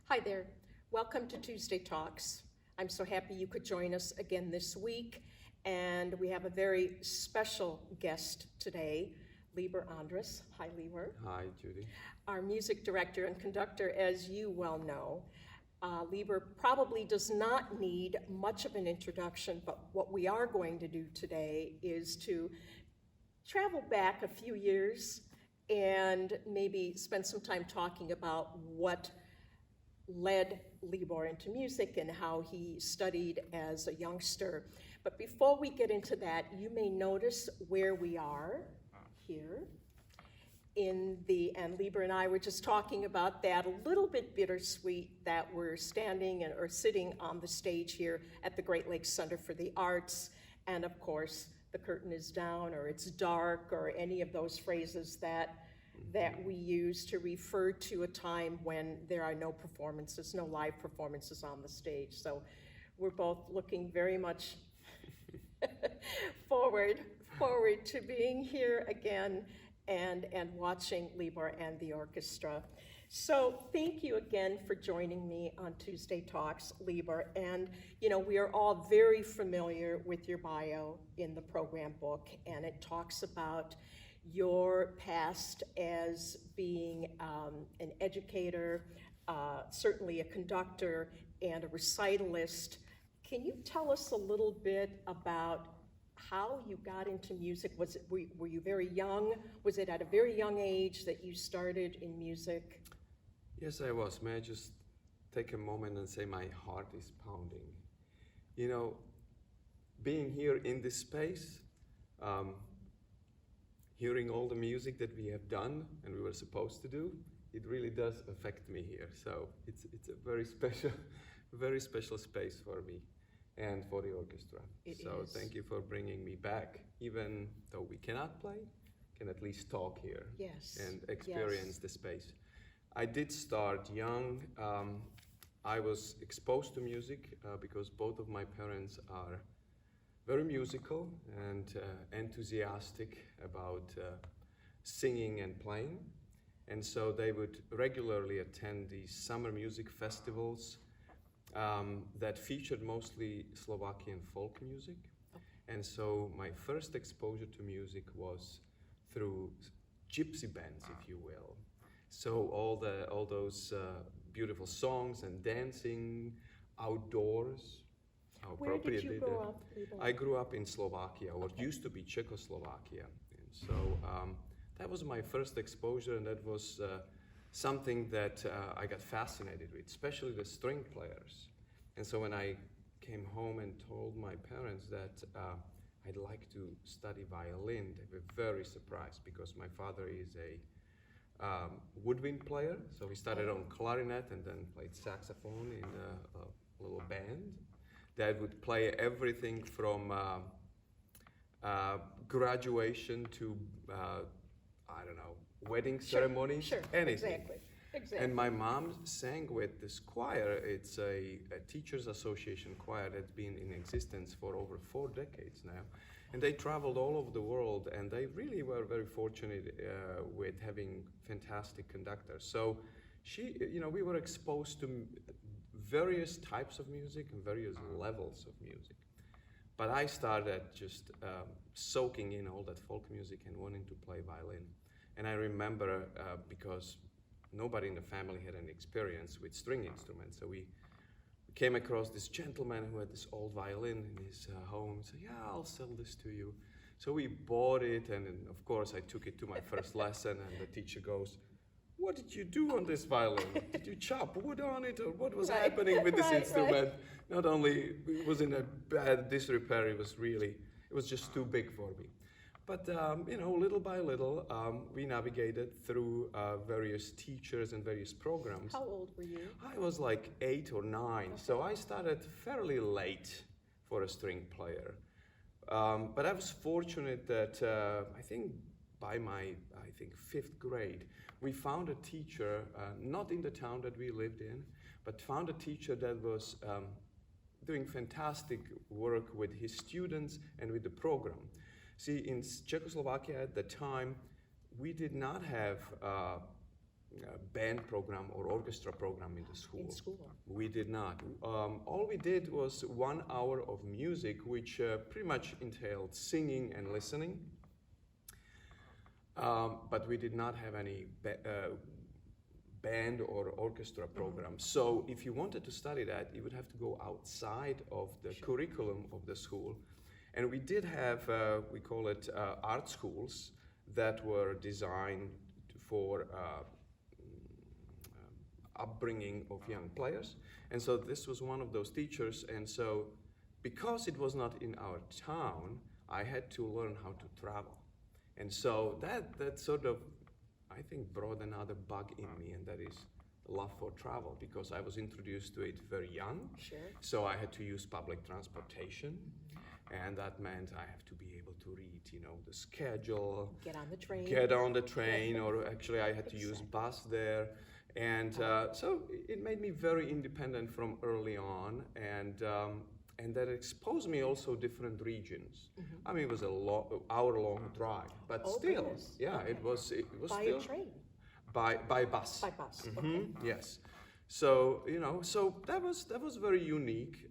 Hi there. Welcome to Tuesday Talks. I'm so happy you could join us again this week. And we have a very special guest today, Libor Ondras. Hi, Libor. Hi, Judy. Our music director and conductor, as you well know. Libor probably does not need much of an introduction, but what we are going to do today is to travel back a few years and maybe spend some time talking about what led Libor into music and how he studied as a youngster. But before we get into that, you may notice where we are here. And Libor and I were just talking about that, a little bit bittersweet that we're standing or sitting on the stage here at the Great Lakes Center for the Arts. And of course, the curtain is down or it's dark or any of those phrases that we use to refer to a time when there are no performances, no live performances on the stage. So we're both looking very much forward to being here again and watching Libor and the orchestra. So thank you again for joining me on Tuesday Talks, Libor. And we are all very familiar with your bio in the program book, and it talks about your past as being an educator, certainly a conductor, and a recitalist. Can you tell us a little bit about how you got into music? Were you very young? Was it at a very young age that you started in music? Yes, I was. May I just take a moment and say my heart is pounding. Being here in this space, hearing all the music that we have done and we were supposed to do, it really does affect me here. So it's a very special space for me and for the orchestra. So thank you for bringing me back. Even though we cannot play, can at least talk here and experience the space. I did start young. I was exposed to music because both of my parents are very musical and enthusiastic about singing and playing. And so they would regularly attend these summer music festivals that featured mostly Slovakian folk music. And so my first exposure to music was through gypsy bands, if you will. So all those beautiful songs and dancing outdoors. Where did you grow up? I grew up in Slovakia, or used to be Czechoslovakia. And so that was my first exposure, and that was something that I got fascinated with, especially the string players. And so when I came home and told my parents that I'd like to study violin, they were very surprised because my father is a woodwind player. So he started on clarinet and then played saxophone in a little band that would play everything from graduation to, wedding ceremonies, anything. Exactly. And my mom sang with this choir. It's a teachers association choir that's been in existence for over 4 decades now. And they traveled all over the world, and they really were very fortunate with having fantastic conductors. So we were exposed to various types of music and various levels of music. But I started just soaking in all that folk music and wanting to play violin. And I remember because nobody in the family had any experience with string instruments, so we came across this gentleman who had this old violin in his home. Said, "Yeah, I'll sell this to you." So we bought it, and then, of course, I took it to my first lesson, and the teacher goes, "What did you do on this violin? Did you chop wood on it, or what was happening with this instrument?" Not only it was in a bad disrepair, it was just too big for me. But little by little, we navigated through various teachers and various programs. How old were you? I was like 8 or 9, so I started fairly late for a string player. But I was fortunate that I think by my 5th grade, we found a teacher, not in the town that we lived in, but found a teacher that was doing fantastic work with his students and with the program. See, in Czechoslovakia at the time, we did not have band program or orchestra program in the school. In school. We did not. All we did was 1 hour of music, which pretty much entailed singing and listening. But we did not have any band or orchestra program. So if you wanted to study that, you would have to go outside of the curriculum of the school. And we did have, we call it art schools that were designed for upbringing of young players. And so this was one of those teachers. And so because it was not in our town, I had to learn how to travel. And so that sort of, I think, brought another bug in me, and that is love for travel, because I was introduced to it very young. Sure. So I had to use public transportation, and that meant I have to be able to read, the schedule. Get on the train. Get on the train, or actually I had to use bus there. And so it made me very independent from early on, and that exposed me also different regions. I mean, it was a hour-long drive, but still, goodness. yeah, Okay. it was By still a train. by bus. By bus. Okay. Yes. So so that was very unique,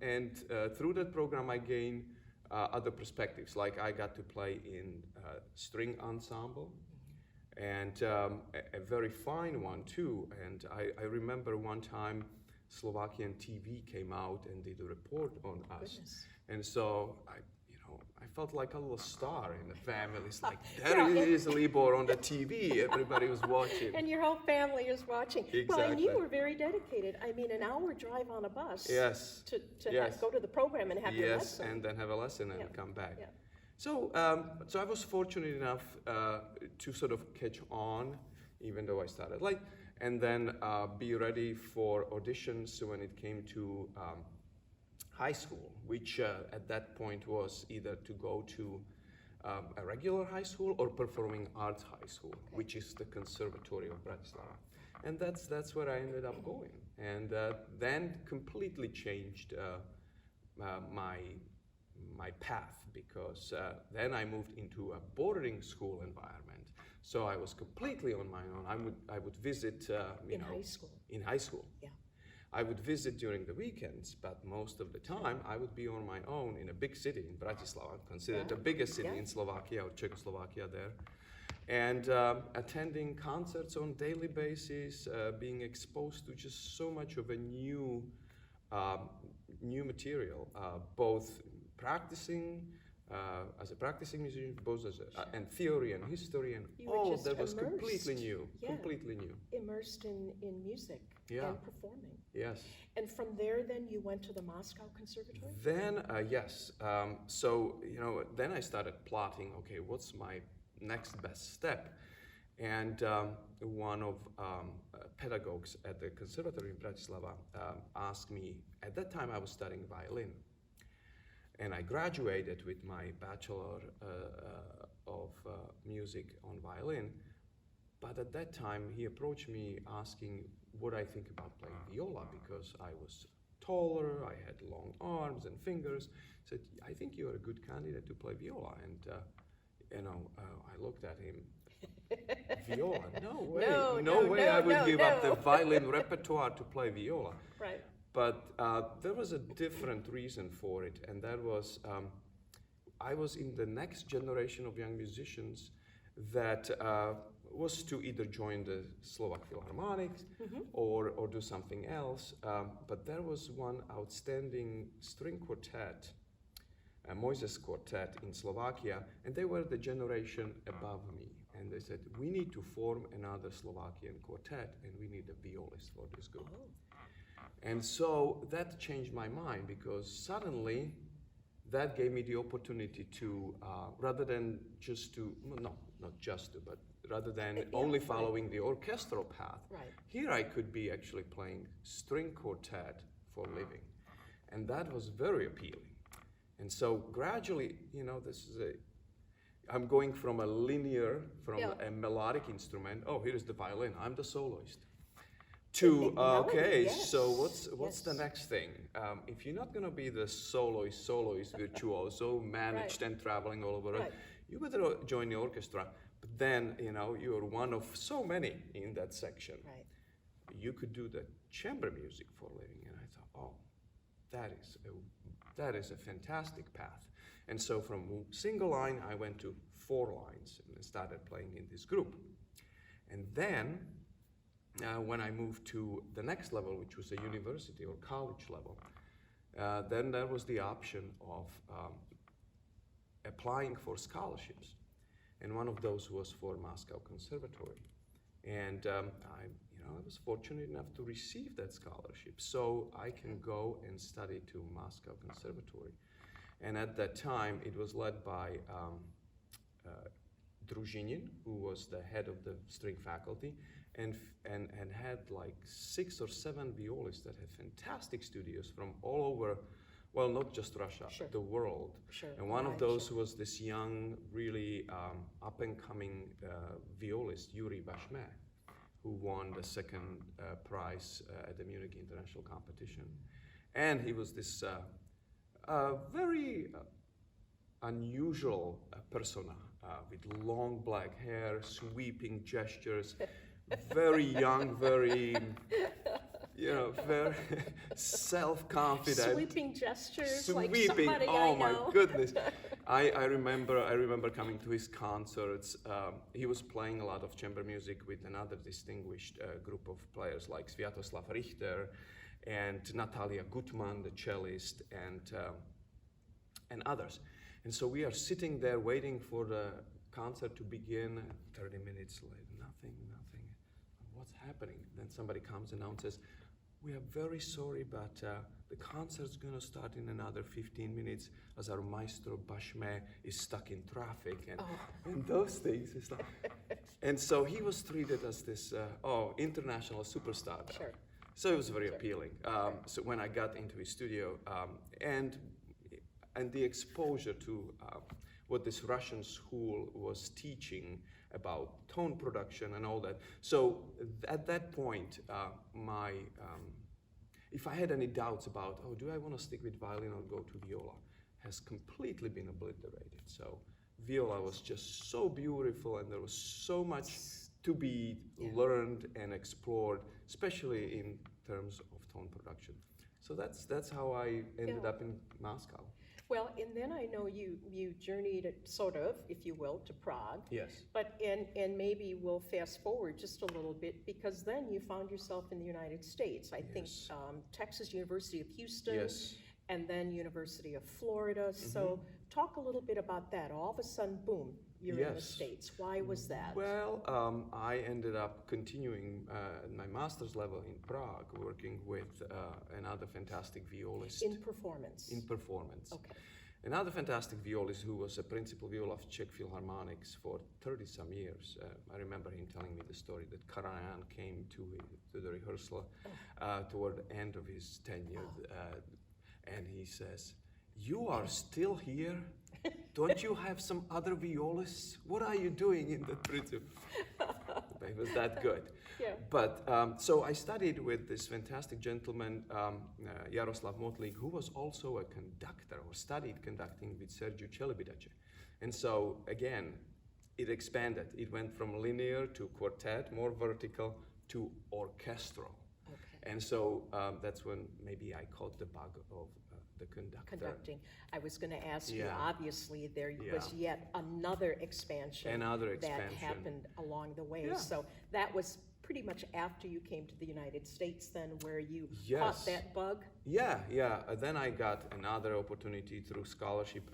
and through that program I gained other perspectives. Like I got to play in string ensemble, and a very fine one too. And I remember one time Slovakian TV came out and did a report on us, Goodness. and so I felt like a little star in the family. It's like, Yeah, there is Libor on the TV. Everybody was watching. And your whole family is watching. Well, and you Exactly. were very dedicated. I mean, an hour drive on a bus. Yes. To Yes. go to the program and have your Yes, lesson. and then have a lesson and Yeah. come back. Yeah. So, so I was fortunate enough to sort of catch on, even though I started late, and then be ready for auditions when it came to high school, which at that point was either to go to a regular high school or performing arts high school, which is the Conservatory of Bratislava. And that's where I ended up going. And then completely changed my path, because then I moved into a boarding school environment. So I was completely on my own. I would visit In high school. in high school. Yeah. I would visit during the weekends, but most of the time I would be on my own in a big city in Bratislava, considered the biggest city in Slovakia or Czechoslovakia there, and attending concerts on daily basis, being exposed to just so much of a new material, both practicing as a practicing musician, both as and theory and history, and You were all of just that was immersed. completely new, Yeah. completely new. Immersed in music Yeah. and performing. Yes. And from there, then you went to the Moscow Conservatory? Then, yes. So, then I started plotting, okay, what's my next best step? And one of pedagogues at the Conservatory in Bratislava asked me, at that time I was studying violin. And I graduated with my Bachelor of Music on violin. But at that time, he approached me asking what I think about playing viola, because I was taller, I had long arms and fingers. He said, I think you're a good candidate to play viola. And, I looked at him, viola? No way. No way I would give up the violin repertoire to play viola. Right. But there was a different reason for it, and that was I was in the next generation of young musicians that was to either join the Slovak Philharmonic or do something else. But there was one outstanding string quartet, a Moises quartet in Slovakia, and they were the generation above me. And they said, we need to form another Slovakian quartet, and we need a violist for this group. Oh. And so that changed my mind, because suddenly that gave me the opportunity to, rather than just to, no, not just to, but rather than only following the orchestral path, here I could be actually playing string quartet for a living. And that was very appealing. And so gradually, I'm going from a linear, a melodic instrument, oh, here's the violin, I'm the soloist. To, okay, so what's the next thing? If you're not going to be the soloist virtuoso, managed and traveling all over, you better join the orchestra. But then, you know, you're one of so many in that section. Right. You could do the chamber music for a living. And I thought, oh, that is a fantastic path. And so from single line, I went to 4 lines and started playing in this group. And then, when I moved to the next level, which was a university or college level, then there was the option of applying for scholarships. And one of those was for Moscow Conservatory. And I was fortunate enough to receive that scholarship, so I can go and study to Moscow Conservatory. And at that time, it was led by Druzhinin, who was the head of the string faculty, and had like 6 or 7 violists that had fantastic studios from all over, well, not just Russia, Sure. the world. Sure. And one of Right, those sure. was this young, really up-and-coming violist, Yuri Bashme, who won the 2nd prize at the Munich International Competition. And he was this very unusual persona with long black hair, sweeping gestures, very young, very, very self-confident. Sweeping gestures, like Sweeping, somebody oh I my know. goodness. I remember coming to his concerts. He was playing a lot of chamber music with another distinguished group of players like Sviatoslav Richter and Natalia Gutman, the cellist, and others. And so we are sitting there waiting for the concert to begin. 30 minutes later, nothing. What's happening? Then somebody comes and announces, "We are very sorry, but the concert's gonna start in another 15 minutes as our maestro Bashme is stuck in traffic," and those things. It's like, and so he was treated as this international superstar. Sure. So it was very appealing. So when I got into his studio, and the exposure to what this Russian school was teaching about tone production and all that. So at that point, if I had any doubts about, do I want to stick with violin or go to viola, has completely been obliterated. So viola was just so beautiful, and there was so much to be learned and explored, especially in terms of tone production. So that's how I ended up in Moscow. Well, and then I know you journeyed, sort of, if you will, to Prague. Yes. But, and maybe we'll fast forward just a little bit, because then you found yourself in the United States. I think Texas University of Houston. Yes. And then University of Florida. So talk a little bit about that. All of a sudden, boom, you're in the States. Why was that? Well, I ended up continuing at my master's level in Prague, working with another fantastic violist. In performance. In performance. Okay. Another fantastic violist who was a principal viola of Czech Philharmonics for 30-some years. I remember him telling me the story that Karajan came to the rehearsal toward the end of his tenure, and he says, "You are still here? Don't you have some other violists? What are you doing in the principal?" It was that good. Yeah. But so I studied with this fantastic gentleman, Jaroslav Motlik, who was also a conductor, or studied conducting with Sergiu Celibidache. And so again, it expanded. It went from linear to quartet, more vertical, to orchestral. Okay. And so that's when maybe I caught the bug of the conductor. Conducting. I was going to ask you, Yeah. obviously, there was yet another expansion. That happened along the way. Yeah. So that was pretty much after you came to the United States then, where you Yes. caught that bug? Yeah. Then I got another opportunity through scholarship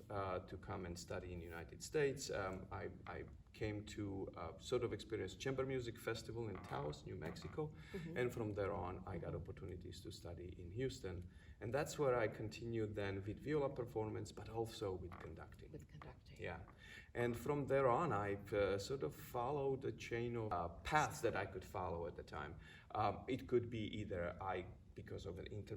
to come and study in the United States. I came to sort of experience Chamber Music Festival in Taos, New Mexico. And from there on, I got opportunities to study in Houston. And that's where I continued then with viola performance, but also with conducting. With conducting. Yeah. And from there on, I've sort of followed a chain of paths that I could follow at the time. It could be either because of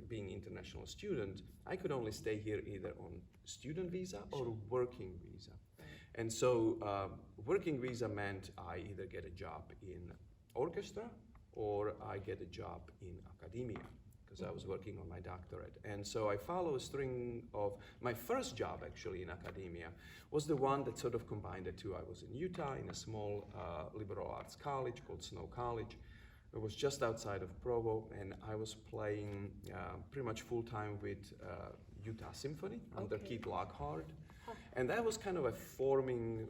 being international student, I could only stay here either on student visa or working visa. Right. And so working visa meant I either get a job in orchestra or I get a job in academia, because I was working on my doctorate. And so I follow a string of, my first job actually in academia was the one that sort of combined the two. I was in Utah in a small liberal arts college called Snow College. It was just outside of Provo, and I was playing pretty much full-time with Utah Symphony under Keith Lockhart. And that was kind of a forming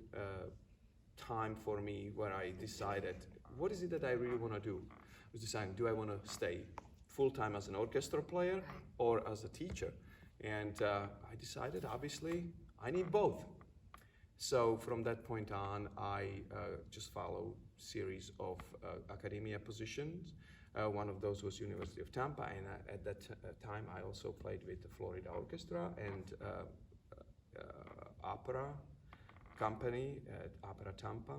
time for me where I decided, what is it that I really want to do? I was deciding, do I want to stay full-time as an orchestra player or as a teacher? And I decided, obviously, I need both. So from that point on, I just followed a series of academia positions. One of those was University of Tampa, and at that time I also played with the Florida Orchestra and opera company at Opera Tampa.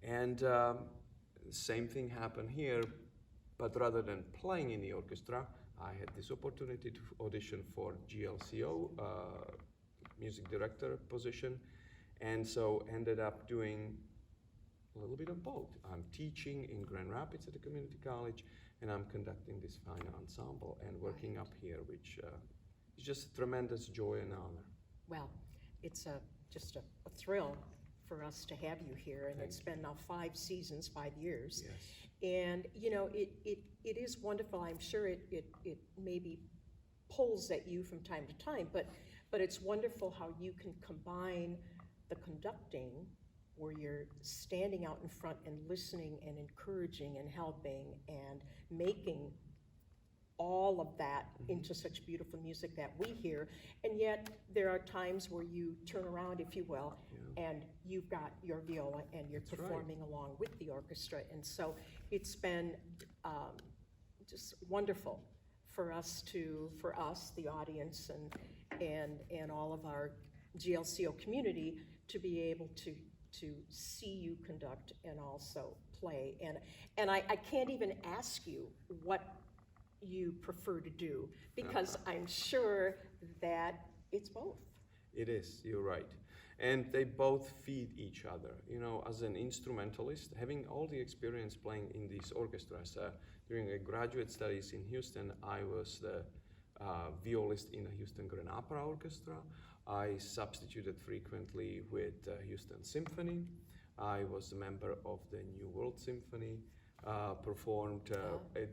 And same thing happened here, but rather than playing in the orchestra, I had this opportunity to audition for GLCO, music director position, and so ended up doing a little bit of both. I'm teaching in Grand Rapids at the community college, and I'm conducting this fine ensemble and working up here, which is just a tremendous joy and honor. Well, it's just a thrill for us to have you here, and it's been now 5 seasons, 5 years. Yes. And you know, it is wonderful. I'm sure it maybe pulls at you from time to time, but it's wonderful how you can combine the conducting, where you're standing out in front and listening and encouraging and helping and making all of that into such beautiful music that we hear. And yet there are times where you turn around, if you will, and you've got your viola and you're performing along with the orchestra. And so it's been just wonderful for us, the audience, and all of our GLCO community to be able to see you conduct and also play. And I can't even ask you what you prefer to do, because I'm sure that it's both. It is, you're right. And they both feed each other. You know, as an instrumentalist, having all the experience playing in these orchestras, during a graduate studies in Houston, I was the violist in the Houston Grand Opera Orchestra. I substituted frequently with Houston Symphony. I was a member of the New World Symphony, performed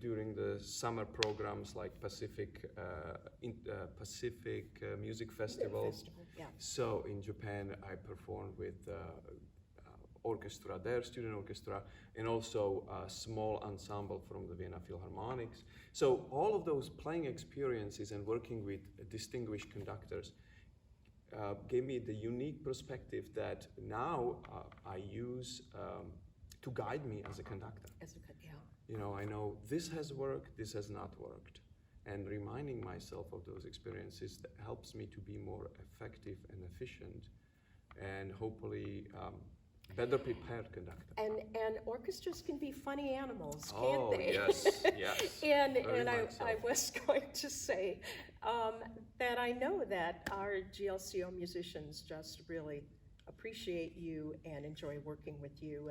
during the summer programs like Pacific Music Festivals. So in Japan, I performed with orchestra there, student orchestra, and also a small ensemble from the Vienna Philharmonics. So all of those playing experiences and working with distinguished conductors gave me the unique perspective that now I use to guide me as a conductor. You know, I know this has worked, this has not worked. And reminding myself of those experiences that helps me to be more effective and efficient, and hopefully better prepared conductor. And orchestras can be funny animals, can't they? Yes, yes. and I was going to say that I know that our GLCO musicians just really appreciate you and enjoy working with you,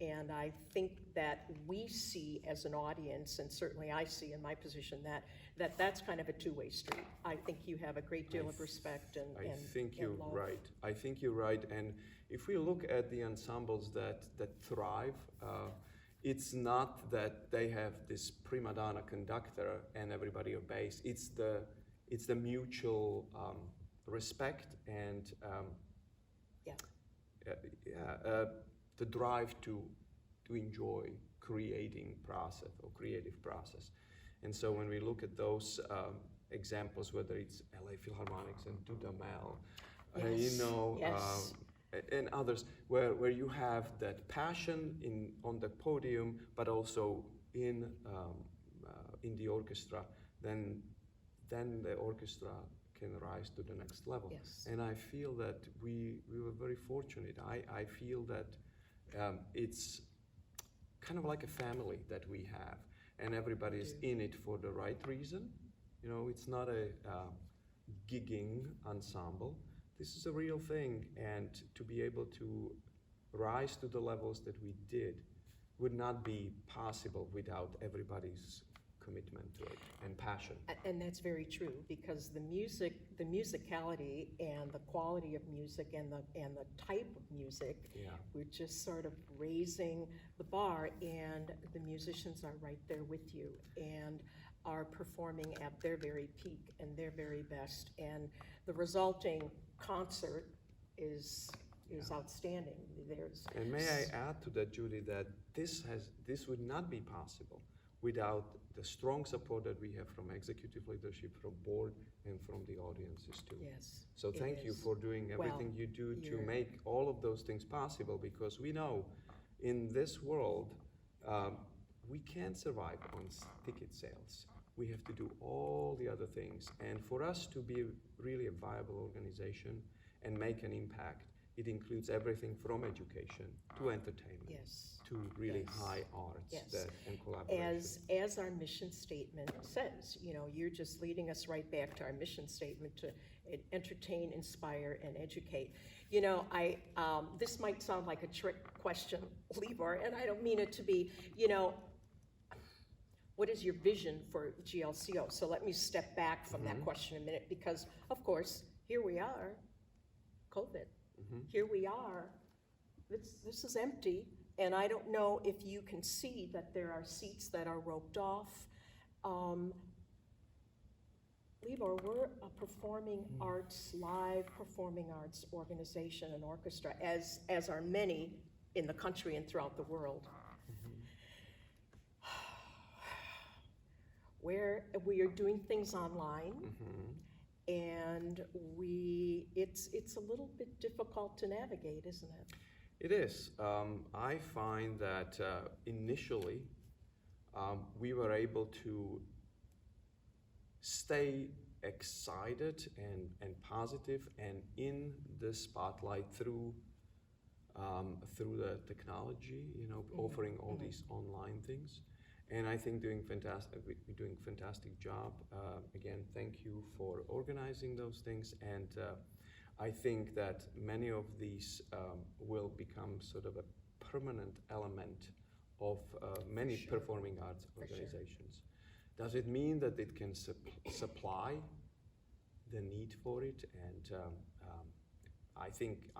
and I think that we see as an audience, and certainly I see in my position, that's kind of a two-way street. I think you have a great deal of respect and I think you're love. right. I think you're right. And if we look at the ensembles that thrive, it's not that they have this prima donna conductor and everybody obeys. It's the mutual respect and the drive to enjoy creating process or creative process. And so when we look at those examples, whether it's LA Philharmonics and Dudamel, and others, where you have that passion on the podium, but also in the orchestra, then the orchestra can rise to the next level. Yes. And I feel that we were very fortunate. I feel that it's kind of like a family that we have, and everybody is in it for the right reason. You know, it's not a gigging ensemble. This is a real thing, and to be able to rise to the levels that we did would not be possible without everybody's commitment to it and passion. And that's very true, because the musicality and the quality of music and the type of music, Yeah. we're just sort of raising the bar, and the musicians are right there with you and are performing at their very peak and their very best, and the resulting concert is outstanding. And may I add to that, Judy, that this would not be possible without the strong support that we have from executive leadership, from board, and from the audiences too. Yes. So thank you for doing everything you do to make all of those things possible, because we know in this world, we can't survive on ticket sales. We have to do all the other things. And for us to be really a viable organization and make an impact, it includes everything from education to entertainment, Yes. to really Yes. high arts Yes. and collaboration. As our mission statement says, you're just leading us right back to our mission statement to entertain, inspire, and educate. This might sound like a trick question, Libor, and I don't mean it to be, what is your vision for GLCO? So let me step back from that question a minute, because of course, here we are, COVID. Here we are, this is empty, and I don't know if you can see that there are seats that are roped off. Libor, we're a live performing arts organization and orchestra, as are many in the country and throughout the world. Where we are doing things online, and it's a little bit difficult to navigate, isn't it? It is. I find that initially we were able to stay excited and positive and in the spotlight through the technology, offering all these online things. And I think we're doing a fantastic job. Again, thank you for organizing those things. And I think that many of these will become sort of a permanent element of many performing arts organizations. Does it mean that it can supply the need for it? And I think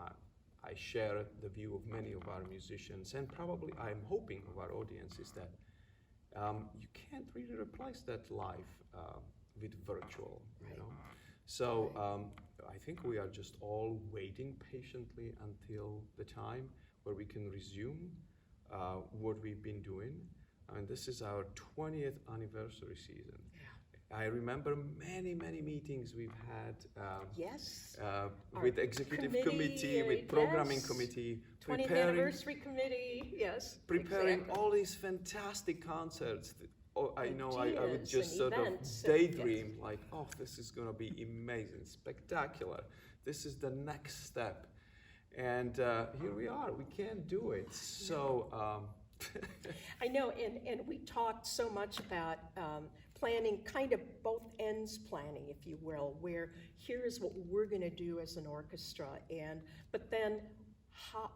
I share the view of many of our musicians, and probably I'm hoping of our audience, is that you can't really replace that live with virtual, So I think we are just all waiting patiently until the time where we can resume what we've been doing. And this is our 20th anniversary season. I remember many meetings we've had with executive committee, with programming committee, 20th anniversary committee, yes. Preparing all these fantastic concerts. I would just sort of daydream, like, oh, this is going to be amazing, spectacular. This is the next step. And here we are, we can't do it. So I know, and we talked so much about planning, kind of both ends planning, if you will, where here's what we're going to do as an orchestra, but then how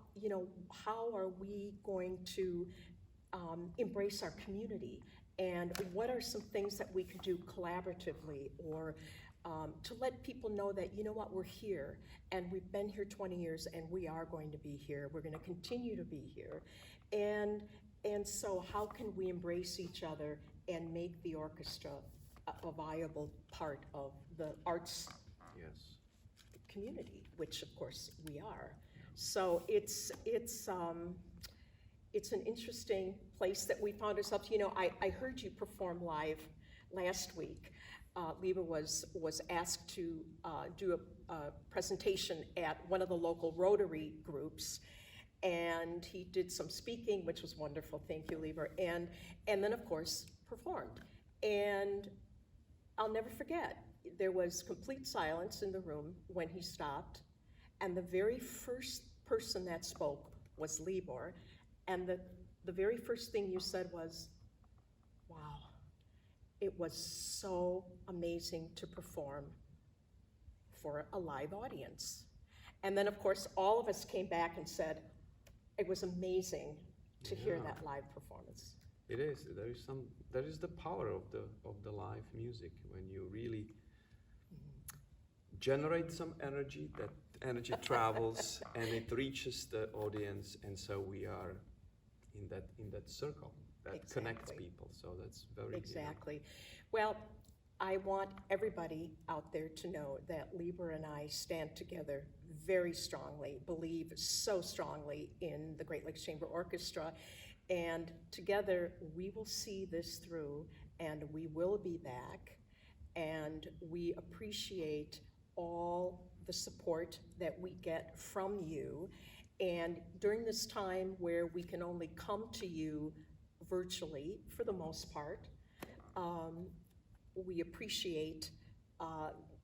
are we going to embrace our community, and what are some things that we can do collaboratively, or to let people know that, we're here, and we've been here 20 years, and we are going to be here. We're going to continue to be here. And so how can we embrace each other and make the orchestra a viable part of the arts community, which of course we are. So it's an interesting place that we found ourselves. I heard you perform live last week. Libor was asked to do a presentation at one of the local Rotary groups, and he did some speaking, which was wonderful. Thank you, Libor. And then, of course, performed. And I'll never forget, there was complete silence in the room when he stopped, and the very first person that spoke was Libor, and the very first thing you said was, wow, it was so amazing to perform for a live audience. And then, of course, all of us came back and said, it was amazing to hear that live performance. It is. There is the power of the live music when you really generate some energy. That energy travels and it reaches the audience, and so we are in that circle that connects people. So that's very Exactly. Well, I want everybody out there to know that Libor and I stand together very strongly, believe so strongly in the Great Lakes Chamber Orchestra, and together we will see this through, and we will be back, and we appreciate all the support that we get from you. And during this time where we can only come to you virtually for the most part, we appreciate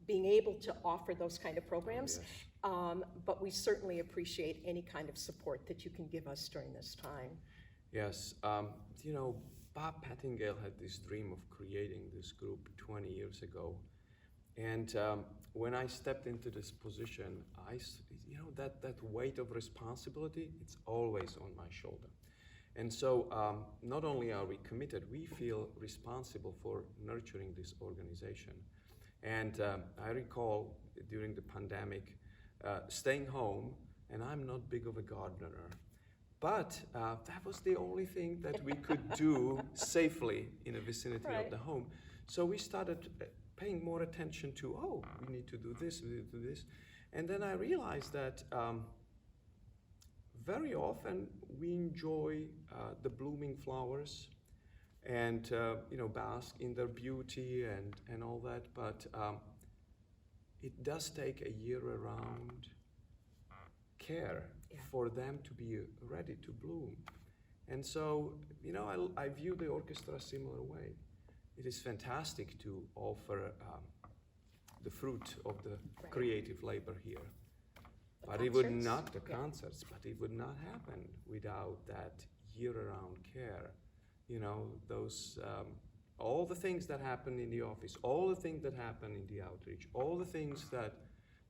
being able to offer those kind of programs, but we certainly appreciate any kind of support that you can give us during this time. Yes. You know, Bob Pettingale had this dream of creating this group 20 years ago. And when I stepped into this position, that weight of responsibility, it's always on my shoulder. And so not only are we committed, we feel responsible for nurturing this organization. And I recall during the pandemic staying home, and I'm not big of a gardener, but that was the only thing that we could do safely in the vicinity of the home. So we started paying more attention to, we need to do this, we need to do this. And then I realized that very often we enjoy the blooming flowers and bask in their beauty and all that, but it does take a year-round care for them to be ready to bloom. And so, I view the orchestra a similar way. It is fantastic to offer the fruit of the creative labor here. But it would not, concerts, but it would not happen without that year-round care. Those, all the things that happen in the office, all the things that happen in the outreach, all the things that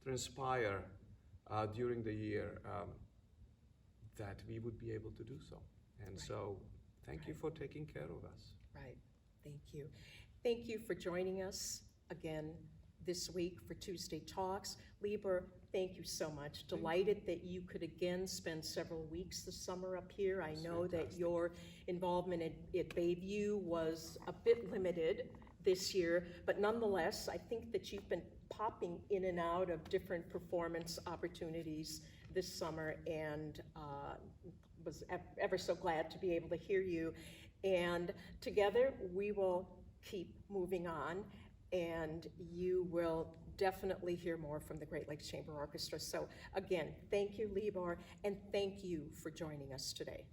transpire during the year, that we would be able to do so. And so, thank you for taking care of us. Right. Thank you. Thank you for joining us again this week for Tuesday Talks. Libor, thank you so much. Delighted that you could again spend several weeks this summer up here. I know that your involvement at Bayview was a bit limited this year, but nonetheless, I think that you've been popping in and out of different performance opportunities this summer, and was ever so glad to be able to hear you. And together we will keep moving on, and you will definitely hear more from the Great Lakes Chamber Orchestra. So again, thank you, Libor, and thank you for joining us today.